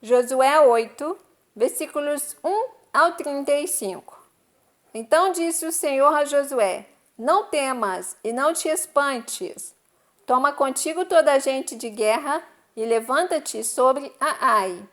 Josué 8, versículos 1 ao 35. Então disse o Senhor a Josué: Não temas e não te espantes. Toma contigo toda a gente de guerra e levanta-te sobre a Ai.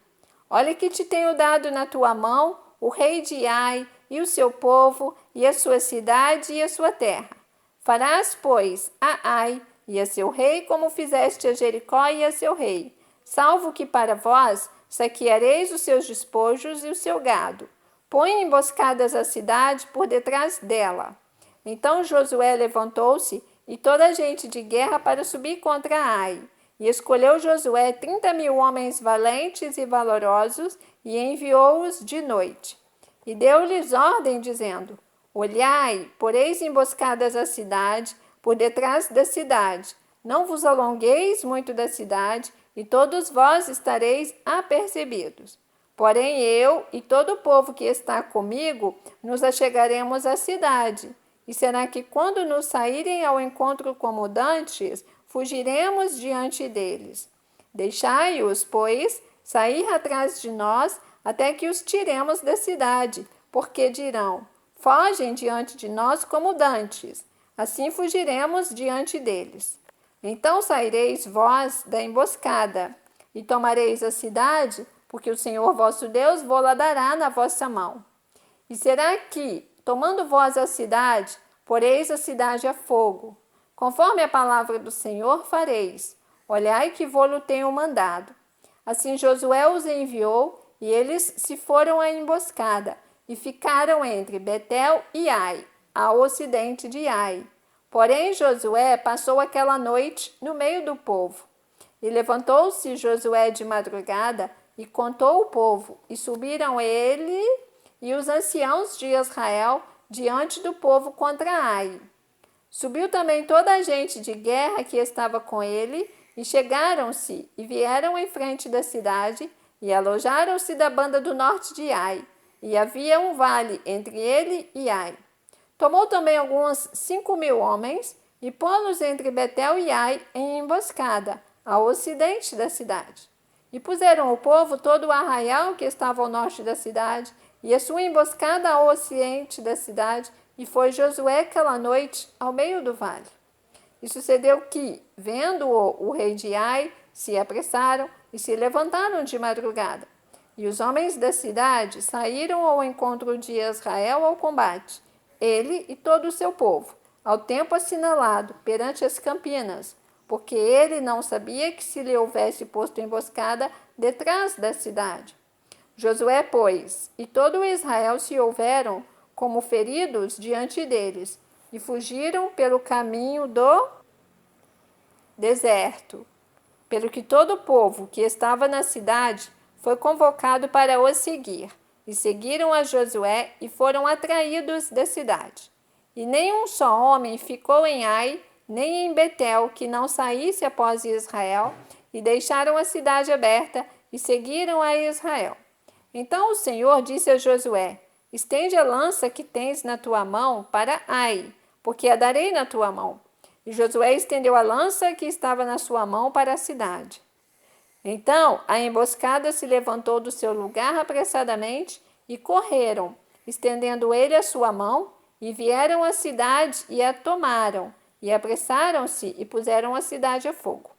Olha que te tenho dado na tua mão o rei de Ai e o seu povo e a sua cidade e a sua terra. Farás, pois, a Ai e a seu rei como fizeste a Jericó e a seu rei, salvo que para vós saqueareis os seus despojos e o seu gado. Põe emboscadas a cidade por detrás dela. Então Josué levantou-se e toda a gente de guerra para subir contra Ai. E escolheu Josué 30.000 homens valentes e valorosos e enviou-os de noite. E deu-lhes ordem, dizendo: Olhai, poreis emboscadas a cidade, por detrás da cidade. Não vos alongueis muito da cidade, e todos vós estareis apercebidos. Porém eu e todo o povo que está comigo nos achegaremos à cidade. E será que quando nos saírem ao encontro como dantes, fugiremos diante deles? Deixai-os, pois, sair atrás de nós, até que os tiremos da cidade, porque dirão: fogem diante de nós como dantes. Assim fugiremos diante deles. Então saireis vós da emboscada, e tomareis a cidade, porque o Senhor vosso Deus vô-la dará na vossa mão. E será que, tomando vós a cidade, poreis a cidade a fogo? Conforme a palavra do Senhor fareis. Olhai que vô-lo tenho mandado. Assim Josué os enviou, e eles se foram à emboscada, e ficaram entre Betel e Ai, ao ocidente de Ai. Porém Josué passou aquela noite no meio do povo. E levantou-se Josué de madrugada e contou o povo, e subiram ele e os anciãos de Israel diante do povo contra Ai. Subiu também toda a gente de guerra que estava com ele, e chegaram-se e vieram em frente da cidade, e alojaram-se da banda do norte de Ai, e havia um vale entre ele e Ai. Tomou também alguns 5.000 homens, e pô-los entre Betel e Ai em emboscada, ao ocidente da cidade. E puseram o povo todo o arraial que estava ao norte da cidade, e a sua emboscada ao ocidente da cidade, e foi Josué aquela noite ao meio do vale. E sucedeu que, vendo-o o rei de Ai, se apressaram e se levantaram de madrugada. E os homens da cidade saíram ao encontro de Israel ao combate, ele e todo o seu povo, ao tempo assinalado, perante as campinas, porque ele não sabia que se lhe houvesse posto emboscada detrás da cidade. Josué, pois, e todo Israel se houveram como feridos diante deles, e fugiram pelo caminho do deserto, pelo que todo o povo que estava na cidade foi convocado para o seguir, e seguiram a Josué e foram atraídos da cidade. E nenhum só homem ficou em Ai, nem em Betel, que não saísse após Israel, e deixaram a cidade aberta e seguiram a Israel. Então o Senhor disse a Josué: Estende a lança que tens na tua mão para Ai, porque a darei na tua mão. E Josué estendeu a lança que estava na sua mão para a cidade. Então a emboscada se levantou do seu lugar apressadamente e correram, estendendo ele a sua mão, e vieram à cidade e a tomaram, e apressaram-se e puseram a cidade a fogo.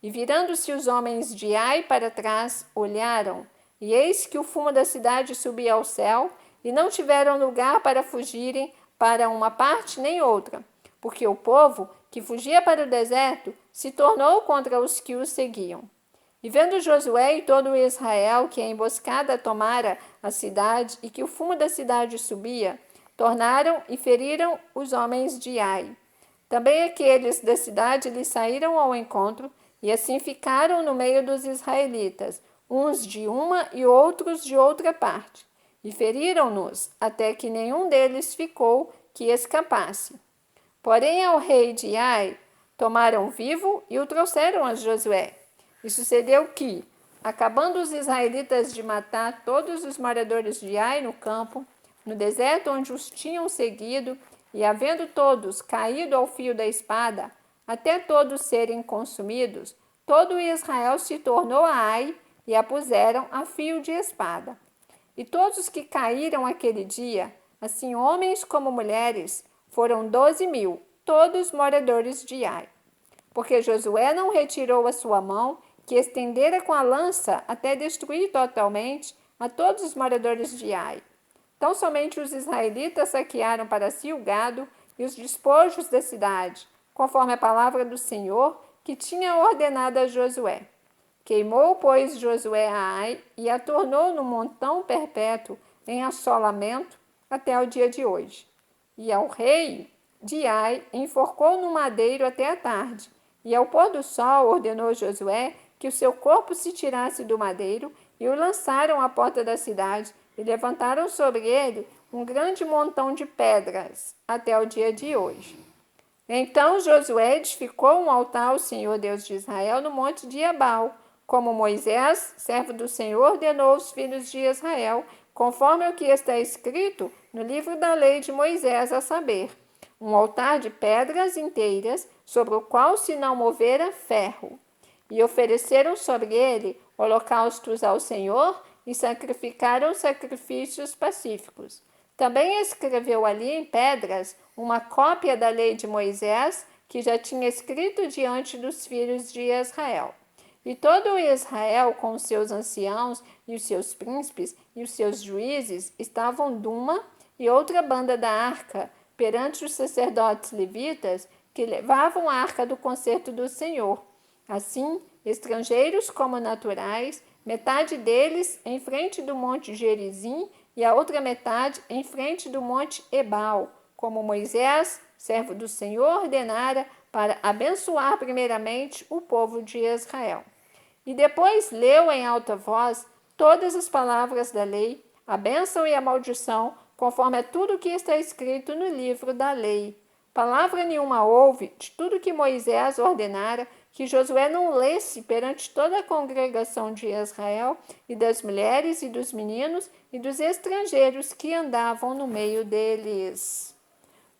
E virando-se os homens de Ai para trás, olharam, e eis que o fumo da cidade subia ao céu, e não tiveram lugar para fugirem para uma parte nem outra, porque o povo, que fugia para o deserto, se tornou contra os que os seguiam. E vendo Josué e todo Israel que a emboscada tomara a cidade e que o fumo da cidade subia, tornaram e feriram os homens de Ai. Também aqueles da cidade lhes saíram ao encontro, e assim ficaram no meio dos israelitas, uns de uma e outros de outra parte. E feriram-nos, até que nenhum deles ficou que escapasse. Porém ao rei de Ai tomaram vivo e o trouxeram a Josué. E sucedeu que, acabando os israelitas de matar todos os moradores de Ai no campo, no deserto onde os tinham seguido, e havendo todos caído ao fio da espada, até todos serem consumidos, todo Israel se tornou a Ai e a puseram a fio de espada. E todos os que caíram aquele dia, assim homens como mulheres, foram 12.000, todos moradores de Ai. Porque Josué não retirou a sua mão, que estendera com a lança até destruir totalmente a todos os moradores de Ai. Tão somente os israelitas saquearam para si o gado e os despojos da cidade, conforme a palavra do Senhor, que tinha ordenado a Josué. Queimou, pois, Josué a Ai e a tornou no montão perpétuo em assolamento até o dia de hoje. E ao rei de Ai enforcou no madeiro até a tarde. E ao pôr do sol ordenou Josué que o seu corpo se tirasse do madeiro e o lançaram à porta da cidade e levantaram sobre ele um grande montão de pedras até o dia de hoje. Então Josué edificou um altar ao Senhor Deus de Israel no monte de Ebal, como Moisés, servo do Senhor, ordenou aos filhos de Israel, conforme o que está escrito no livro da lei de Moisés, a saber, um altar de pedras inteiras, sobre o qual se não movera ferro. E ofereceram sobre ele holocaustos ao Senhor e sacrificaram sacrifícios pacíficos. Também escreveu ali em pedras uma cópia da lei de Moisés, que já tinha escrito diante dos filhos de Israel. E todo Israel, com os seus anciãos e os seus príncipes e os seus juízes, estavam de uma e outra banda da arca, perante os sacerdotes levitas, que levavam a arca do concerto do Senhor. Assim, estrangeiros como naturais, metade deles em frente do monte Gerizim e a outra metade em frente do monte Ebal, como Moisés, servo do Senhor, ordenara para abençoar primeiramente o povo de Israel. E depois leu em alta voz todas as palavras da lei, a bênção e a maldição, conforme a tudo que está escrito no livro da lei. Palavra nenhuma houve de tudo que Moisés ordenara que Josué não lesse perante toda a congregação de Israel, e das mulheres e dos meninos e dos estrangeiros que andavam no meio deles.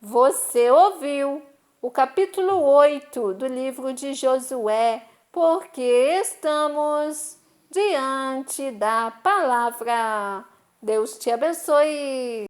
Você ouviu o capítulo 8 do livro de Josué, porque estamos diante da palavra. Deus te abençoe.